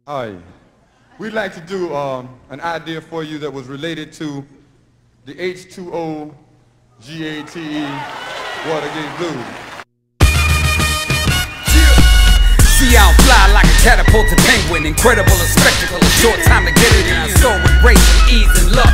Hi. We'd like to do an idea for you that was related to the H2O GATE Watergate Blues. See how I fly like a catapulted penguin. Incredible a spectacle, a short time to get it in. I soar with grace and ease and luck.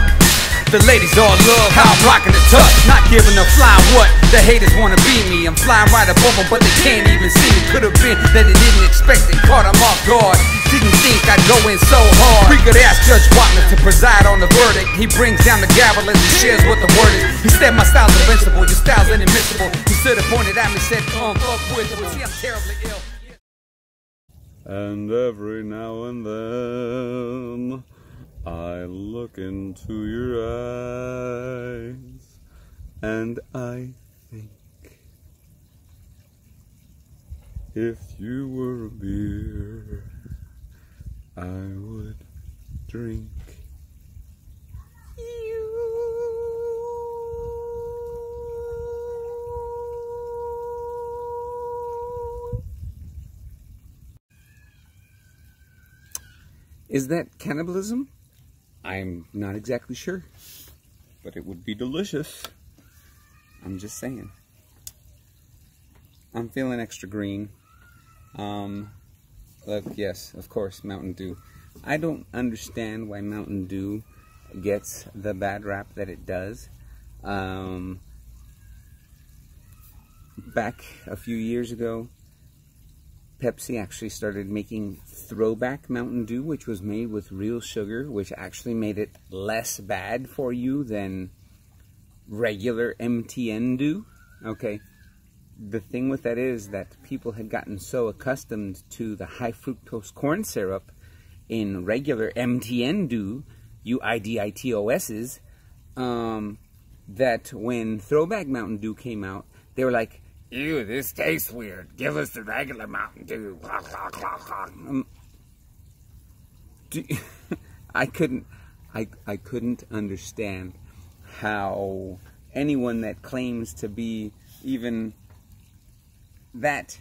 The ladies all love how I'm rocking the touch. Not giving a flying what the haters wanna be me. I'm flying right above them, but they can't even see me. Could've been that they didn't expect it, caught them off guard. Didn't think I'd go in so hard. We could ask Judge Wapner to preside on the verdict. He brings down the gavel as he shares what the word is. He said my style's invincible, your style's inadmissible. He stood and pointed at me, said, fuck with it. See, I'm terribly ill. And every now and then I look into your eyes and I think, if you were a beer, I would drink you. Is that cannibalism? I'm not exactly sure, but it would be delicious. I'm just saying. I'm feeling extra green. Look, yes, of course, Mountain Dew. I don't understand why Mountain Dew gets the bad rap that it does. Back a few years ago, Pepsi actually started making throwback Mountain Dew, which was made with real sugar, which actually made it less bad for you than regular MTN Dew. Okay, the thing with that is that people had gotten so accustomed to the high fructose corn syrup in regular MTN Dew, UIDITOS's, that when throwback Mountain Dew came out, they were like, ew, this tastes weird. Give us the regular Mountain Dew. I couldn't understand how anyone that claims to be even that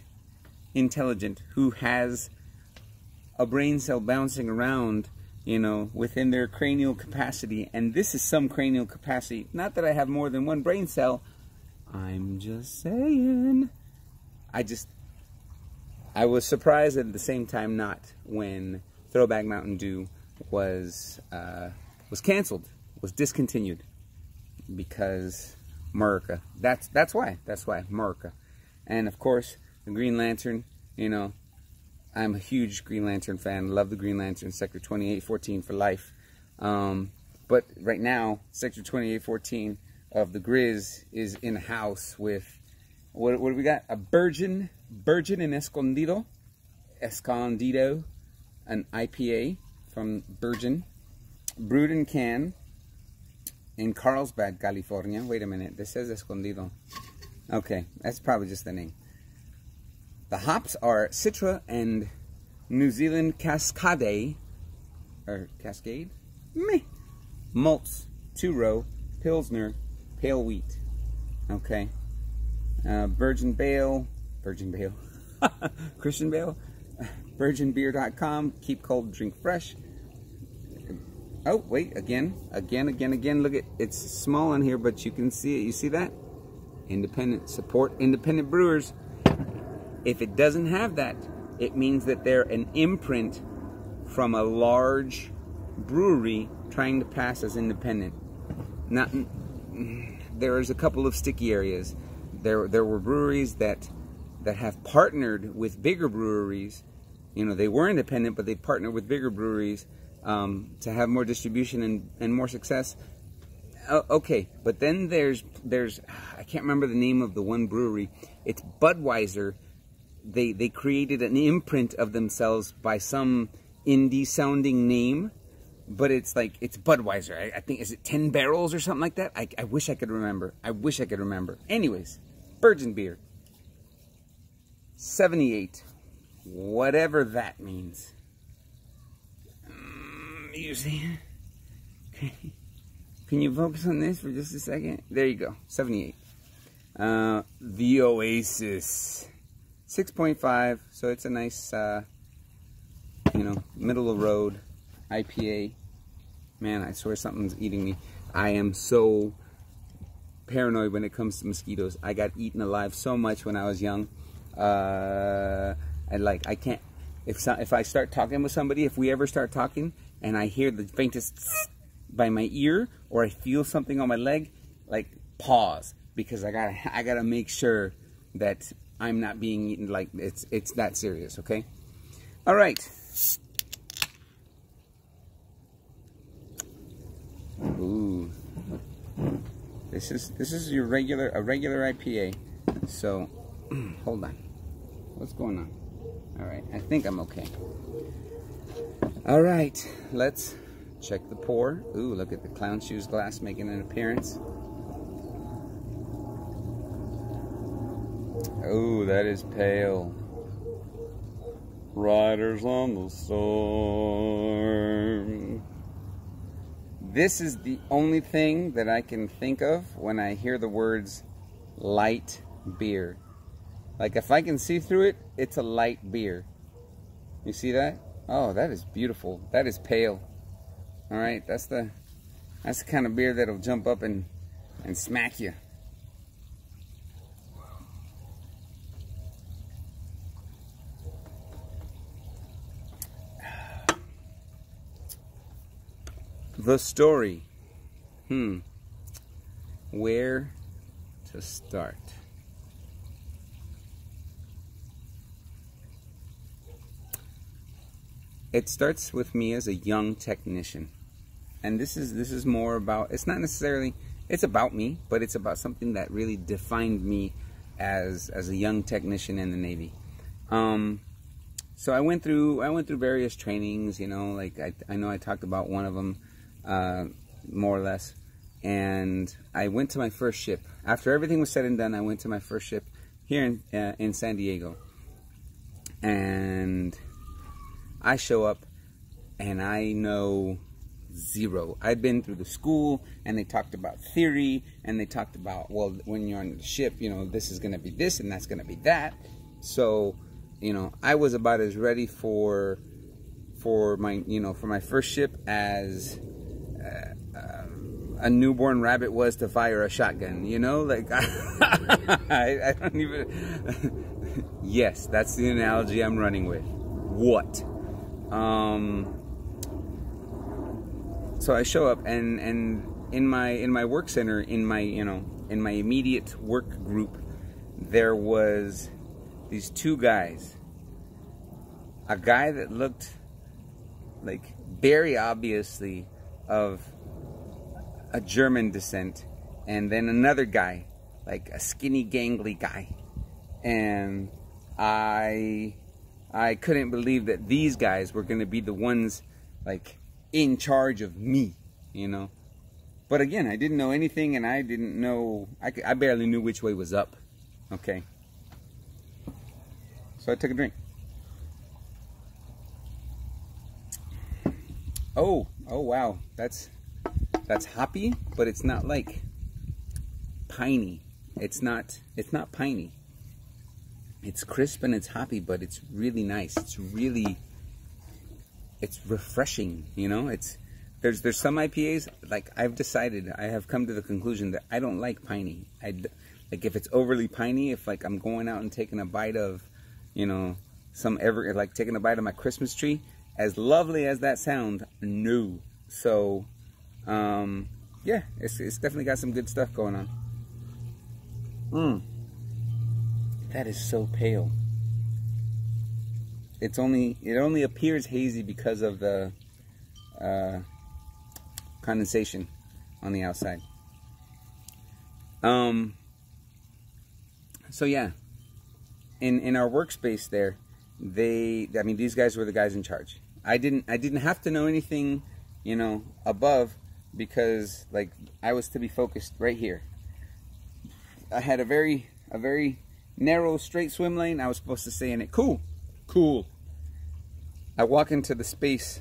intelligent, who has a brain cell bouncing around, you know, within their cranial capacity, and this is some cranial capacity. Not that I have more than one brain cell. I'm just saying. I was surprised at the same time not when Throwback Mountain Dew was canceled, was discontinued, because America. That's why America. And of course, the Green Lantern. You know, I'm a huge Green Lantern fan. Love the Green Lantern. Sector 2814 for life. But right now, Sector 2814 of the Grizz is in the house with, what do we got? A Burgeoning Escondido, an IPA from Burgeon, brewed in can in Carlsbad, California. Wait a minute, this says Escondido. Okay, that's probably just the name. The hops are Citra and New Zealand Cascade, Meh. Malts, 2-row, Pilsner, pale wheat. Okay. Virgin Bale, Christian Bale, virginbeer.com, keep cold, drink fresh. Oh, wait, again. Look at, it's small on here, but you can see it. You see that? Independent, support independent brewers. If it doesn't have that, it means that they're an imprint from a large brewery trying to pass as independent. There is a couple of sticky areas. There were breweries that have partnered with bigger breweries. You know, they were independent, but they partnered with bigger breweries to have more distribution and more success. Okay, but then there's I can't remember the name of the one brewery. It's Budweiser. They created an imprint of themselves by some indie sounding name, but it's like, it's Budweiser. I think, is it 10 Barrels or something like that? I wish I could remember. Anyways, Virgin beer, 78, whatever that means. You see? Okay. Can you focus on this for just a second? There you go, 78. The Oasis, 6.5, so it's a nice, you know, middle of the road IPA. Man, I swear something's eating me. I am so paranoid when it comes to mosquitoes. I got eaten alive so much when I was young. And like, I can't, if I start talking with somebody, if we ever start talking and I hear the faintest by my ear or I feel something on my leg, like, pause, because I gotta make sure that I'm not being eaten. Like, it's that serious. Okay. All right. Ooh. This is a regular IPA. So hold on. What's going on? All right. I think I'm okay. All right. Let's check the pour. Ooh, look at the clown shoes glass making an appearance. Oh, that is pale. Riders on the storm. This is the only thing that I can think of when I hear the words light beer. Like, if I can see through it, it's a light beer. You see that? Oh, that is beautiful. That is pale. All right, that's the kind of beer that'll jump up and smack you. The story. Where to start? It starts with me as a young technician. And this is more about, it's not necessarily, it's about me, but it's about something that really defined me as a young technician in the Navy. So I went through various trainings, you know, like I know I talked about one of them, more or less. And I went to my first ship. After everything was said and done, I went to my first ship here in San Diego. And I show up and I know zero. I'd been through the school and they talked about theory and they talked about, well, when you're on the ship, you know, this is going to be this and that's going to be that. So, you know, I was about as ready for my, you know, for my first ship as a newborn rabbit was to fire a shotgun, you know, like I don't even, yes, that's the analogy I'm running with. What? So I show up and in my work center, in my immediate work group, there was these two guys. A guy that looked like very obviously of a German descent, and then another guy, like a skinny, gangly guy. And I couldn't believe that these guys were going to be the ones, like, in charge of me, you know. But again, I didn't know anything, and I didn't know, I barely knew which way was up, okay. So I took a drink. Oh wow, that's hoppy, but it's not like piney. It's not piney. It's crisp and it's hoppy, but it's really nice. It's refreshing, you know. There's some IPAs, like, I've decided, I have come to the conclusion that I don't like piney. Like, if it's overly piney, if like I'm going out and taking a bite of, you know, like taking a bite of my Christmas tree, as lovely as that sound, no. So, yeah, it's definitely got some good stuff going on. That is so pale. It only appears hazy because of the condensation on the outside. So yeah, in our workspace there, these guys were the guys in charge. I didn't have to know anything, you know, above, because like I was to be focused right here. I had a very narrow, straight swim lane. I was supposed to stay in it. Cool. I walk into the space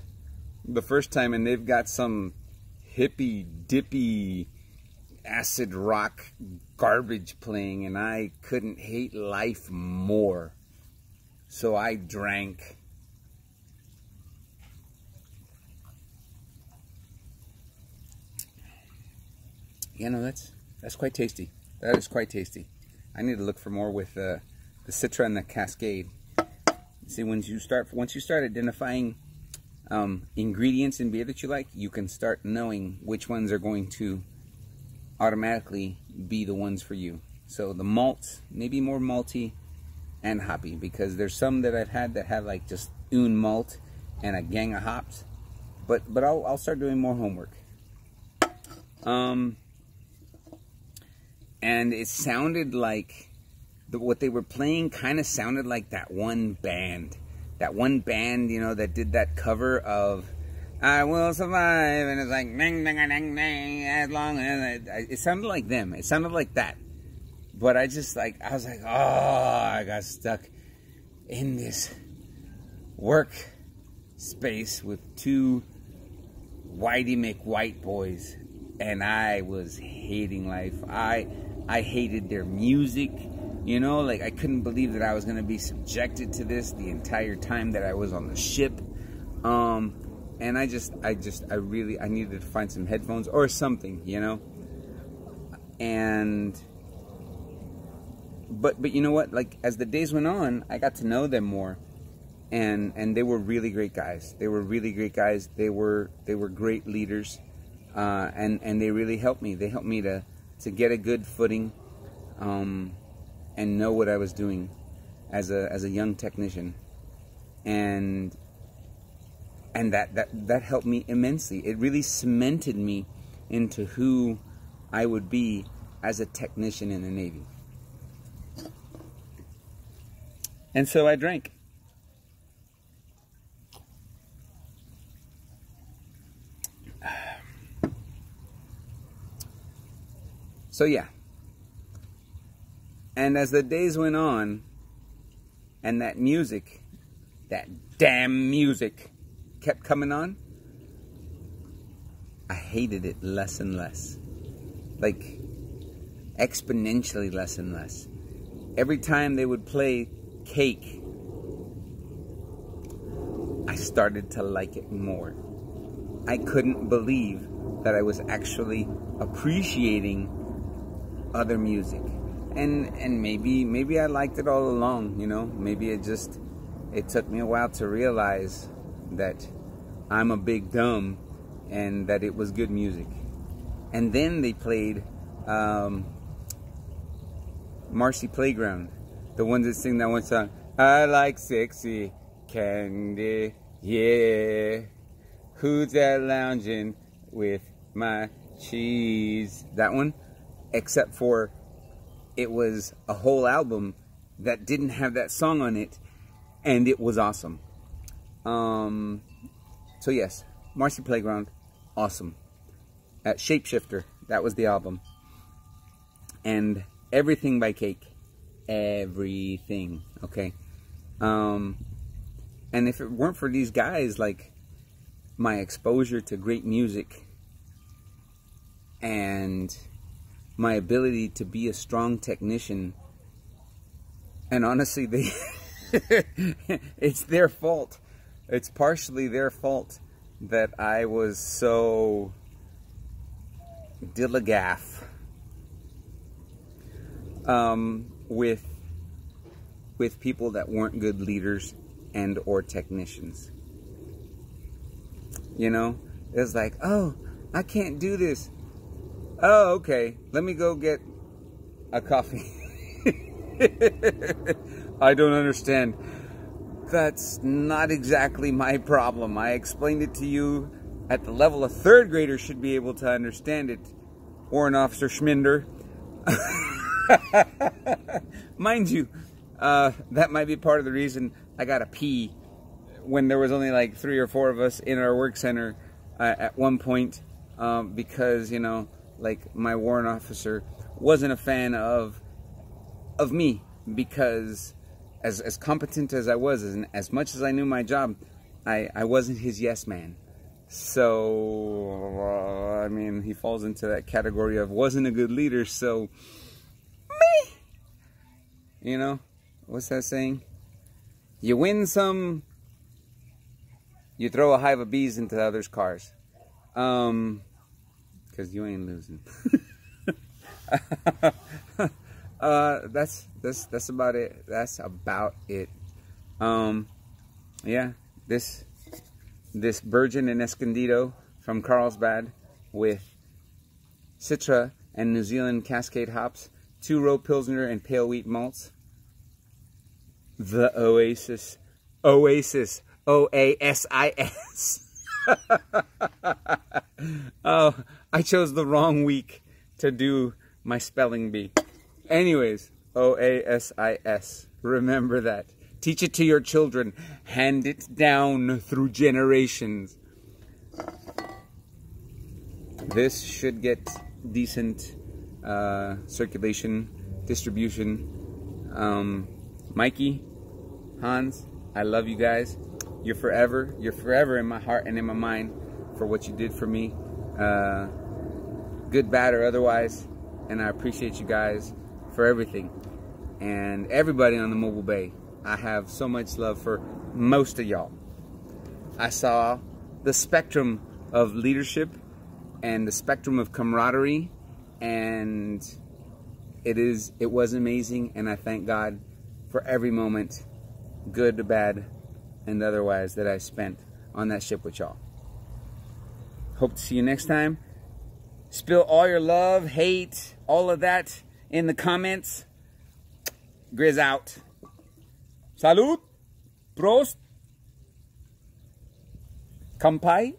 the first time and they've got some hippy dippy acid rock garbage playing, and I couldn't hate life more. So I drank you know, that's quite tasty. That is quite tasty. I need to look for more with the Citra and the Cascade. See, once you start identifying ingredients in beer that you like, you can start knowing which ones are going to automatically be the ones for you. So the malts, maybe more malty and hoppy, because there's some that I've had that have like just un malt and a gang of hops. But I'll start doing more homework. And it sounded like what they were playing kind of sounded like that one band, you know, that did that cover of "I Will Survive," and it's like ding, ding, ding, ding, as long as it sounded like them. It sounded like that. But I was like, oh, I got stuck in this work space with two Whitey McWhite boys, and I was hating life. I hated their music. You know, like, I couldn't believe that I was going to be subjected to this the entire time that I was on the ship. And I needed to find some headphones or something, you know. But you know what? Like, as the days went on, I got to know them more. And they were really great guys. They were really great guys. They were great leaders. And they really helped me. They helped me to get a good footing. And know what I was doing as a young technician, and that helped me immensely. It really cemented me into who I would be as a technician in the Navy. And so I drank. So yeah. And as the days went on, and that music, that damn music, kept coming on, I hated it less and less. Like, exponentially less and less. Every time they would play Cake, I started to like it more. I couldn't believe that I was actually appreciating other music. And maybe I liked it all along, you know. Maybe it took me a while to realize that I'm a big dumb and that it was good music. And then they played Marcy Playground, the ones that sing that one song, I like sexy candy, yeah. Who's that lounging with my cheese? That one, except for it was a whole album that didn't have that song on it, and it was awesome. So yes, Marcy Playground, awesome. Shapeshifter, that was the album. And Everything by Cake, everything, okay? And if it weren't for these guys, like, my exposure to great music and my ability to be a strong technician, and honestly, it's their fault. It's partially their fault that I was so dilligaff with people that weren't good leaders and or technicians. You know, it's like, oh, I can't do this. Oh, okay, let me go get a coffee. I don't understand. That's not exactly my problem. I explained it to you at the level a third grader should be able to understand it. Warrant Officer Schminder. Mind you, that might be part of the reason I got a pee when there was only like 3 or 4 of us in our work center at one point, because, you know, like, my warrant officer wasn't a fan of me, because as competent as I was, and as much as I knew my job, I wasn't his yes man. So, I mean, he falls into that category of wasn't a good leader, so, me! You know, what's that saying? You win some, you throw a hive of bees into others' cars. Because you ain't losing. That's about it. That's about it. Yeah, this Burgeoning Escondido from Carlsbad with Citra and New Zealand Cascade hops, 2-row Pilsner and pale wheat malts. The Oasis, Oasis, O-A-S-I-S. Oh, I chose the wrong week to do my spelling bee. Anyways, O-A-S-I-S. Remember that. Teach it to your children. Hand it down through generations. This should get decent circulation, distribution. Mikey, Hans, I love you guys. You're forever in my heart and in my mind for what you did for me, good, bad, or otherwise. And I appreciate you guys for everything. And everybody on the Mobile Bay, I have so much love for most of y'all. I saw the spectrum of leadership and the spectrum of camaraderie, and it was amazing, and I thank God for every moment, good, bad, and otherwise, that I spent on that ship with y'all. Hope to see you next time. Spill all your love, hate, all of that in the comments. Grizz out. Salud. Prost. Kampai.